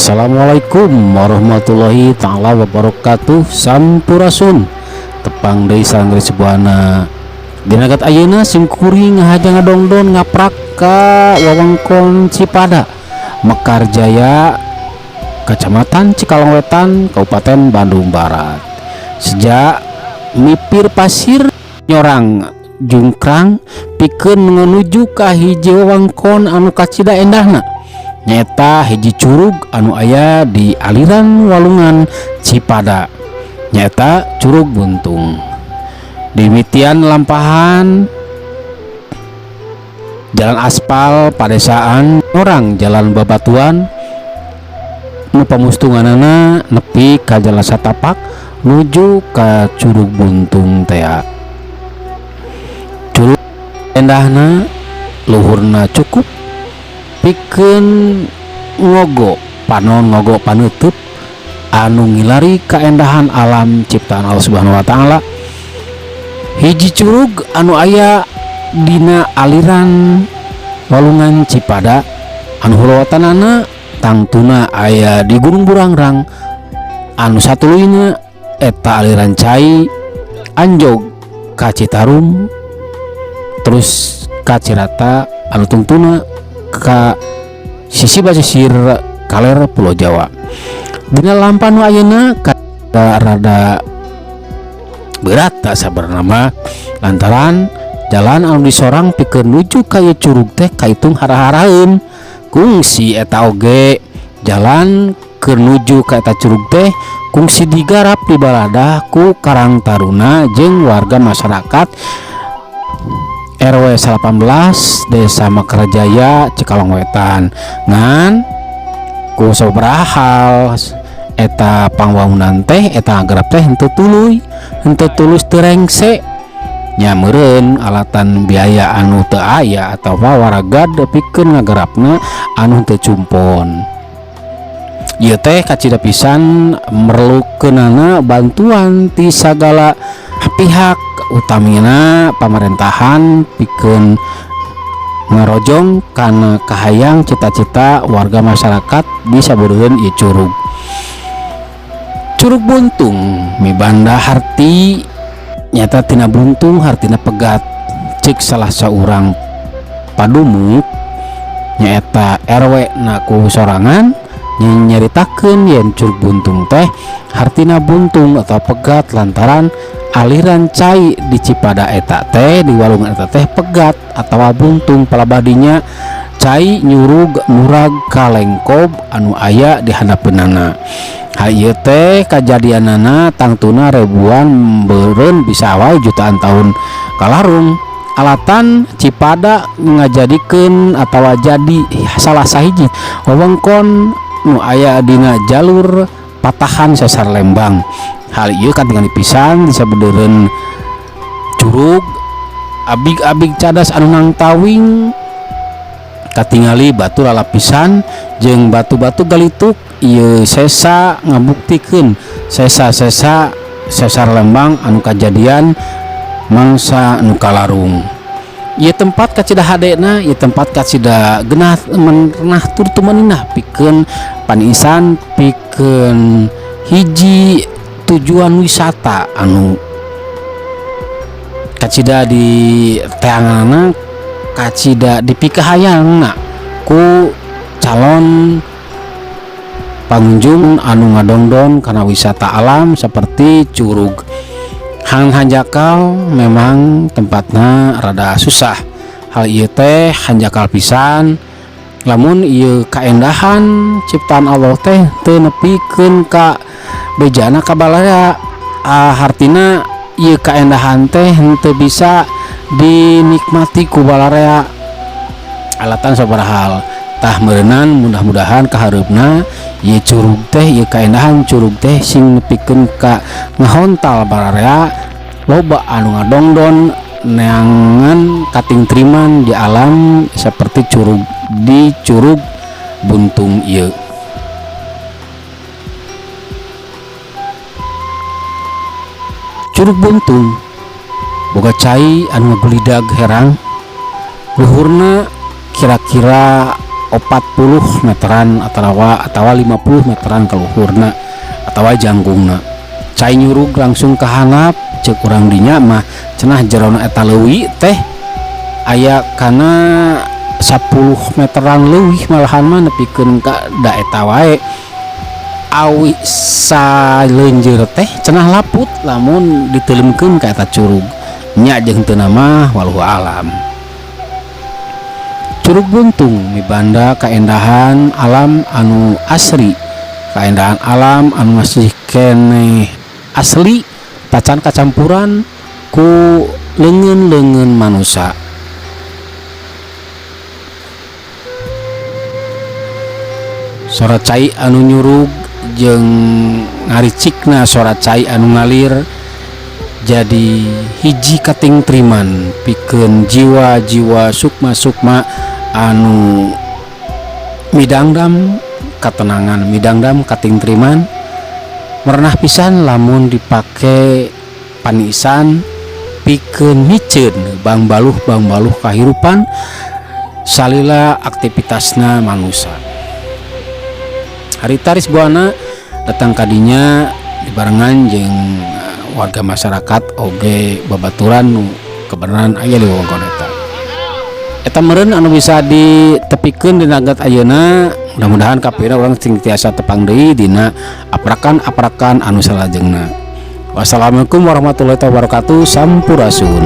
Assalamualaikum warahmatullahi ta'ala wabarakatuh. Sampurasun tepang deui sareng sebuahna dina gat ayeuna sim kuring ngahaja ngadongdon ngaprak ka wewengkon Cipada, Mekar Jaya, Kecamatan Cikalong Wetan, Kabupaten Bandung Barat. Sejak mipir pasir nyorang jungkrang pikeun menuju ka hiji wewengkon anu kacida endahna, nyata hiji curug anu aya di aliran walungan Cipada, nyata Curug Buntung. Di mitian lampahan jalan aspal padesaan orang jalan babatuan nu pamustunganana nepi ka jalan satapak nuju ka Curug Buntung teh. Curug endahna luhurna cukup pikeun ngogo panutup anu ngilari kaendahan alam ciptaan Allah Subhanahu wa taala. Hiji curug anu aya dina aliran walungan Cipada anu hulawatanana tangtuna aya di Gunung Burangrang, anu satuluyna eta aliran cai anjog ka Citarum terus ka Cirata anu tungtuna ka sisi basisir kaler Pulau Jawa. Dina lampa nu ayeuna rada berat tak sabarnama lantaran jalan anu disorang pikeun nuju ka ieu curug teh kaitung hara-haraeun. Kungsi eta oge jalan keur nuju ka eta curug teh kungsi digarap di baladah ku Karang Taruna jeung warga masyarakat RW 18 Desa Mekar Jaya Cikalong Wetan. Ngan ku sabaraha hal eta pangwangunan teh eta garap teh henteu tulus teu rengse, nya meureun alatan biaya anu teu aya atawa waragad pikeun ngagarapna anu teu cumpon. Ieu teh kacida pisan merlukeunana bantuan ti sagala pihak, utamina pemerintahan pikeun ngarojong kana kahayang cita-cita warga masyarakat bisa beureun ieu curug. Curug Buntung mibanda harti nyata tina buntung hartina pegat, cik salah saurang padumuk nyaeta RW naku sorangan nyaritakeun yen Curug Buntung teh hartina buntung atau pegat lantaran aliran cai di Cipada eta teh di walungan eta teh pegat atawa buntung palabadinya cai nyurug murag kalengkob anu aya di handapeunana. Ieu teh kajadianana tangtuna ribuan beureun bisa wae jutaan tahun kalarung. Alatan Cipada ngajadikeun atawa jadi salah sahiji wewengkon nu aya dina jalur patahan sesar Lembang. Hal ieu katingali pisan disabeureun curug abig-abig cadas anu nang tawing, katingali batu lalapisan jeung batu-batu galituk. Ieu sesa ngabuktikeun sesa-sesa sesar Lembang anu kajadian mangsa nu kalarung. Ieu tempat kacida hadena, ieu tempat kacida geunah menah tur tumanina pikeun paniisan, pikeun hiji tujuan wisata anu kacida di teanganna, kacida dipikahayangna ku calon pengunjung anu ngadongdon karena wisata alam seperti curug. Hang hanjakal memang tempatnya rada susah. Hal ieu teh hanjakal pisan lamun ieu kaendahan ciptaan Allah teh teu nepikeun ka bejana ka balaya. Hartina ieu kaendahan teh henteu bisa dinikmati ku balarea. Alatan sabaraha hal tah meureunnan mudah-mudahan kahareupna ieu curug teh ieu kaendahan curug teh sing nepikeun ka ngahontal bararea loba anu ngadongdon neangan kating triman di alam seperti curug di Curug Buntung ieu. Curug Buntung boga cai anu ngagulidag herang, luhurna kira-kira 40 meteran atau 50 meteran ke luhurna atau janggungna. Cai nyurug langsung ke handap cek urang dinya mah cenah jerona eta leuwih teh aya kana 10 meteran leuwih malahan mah nepikeun ka da eta wae. Awi saleunjeur teh cenah laput lamun diteuleumkeun ka eta curug nya jeung teu nama wallahu alam. Curug Buntung mibanda kaendahan alam anu asri, kaendahan alam anu masih keneh asli tacan kacampuran ku leungeun-leungeun manusia. Sora cai anu nyurug jeung ngaricikna sora cai anu ngalir jadi hiji kating triman pikeun jiwa-jiwa sukma-sukma anu midangdam katenangan, midangdam kating triman. Merenah pisan lamun dipake panisan pikeun miceun bang baluh kahirupan salila aktivitasna manusia. Harita Rizbuana datang kadinya dibarengan jeung warga masyarakat oge babaturan nu kebenaran aya di wewengkon eta meureun anu bisa ditepikeun dina agat ayeuna. Mudah-mudahan kapira urang sing tiasa tepang deui dina aprakan-aprakan anu salajengna. Wassalamualaikum warahmatullahi wabarakatuh. Sampurasun.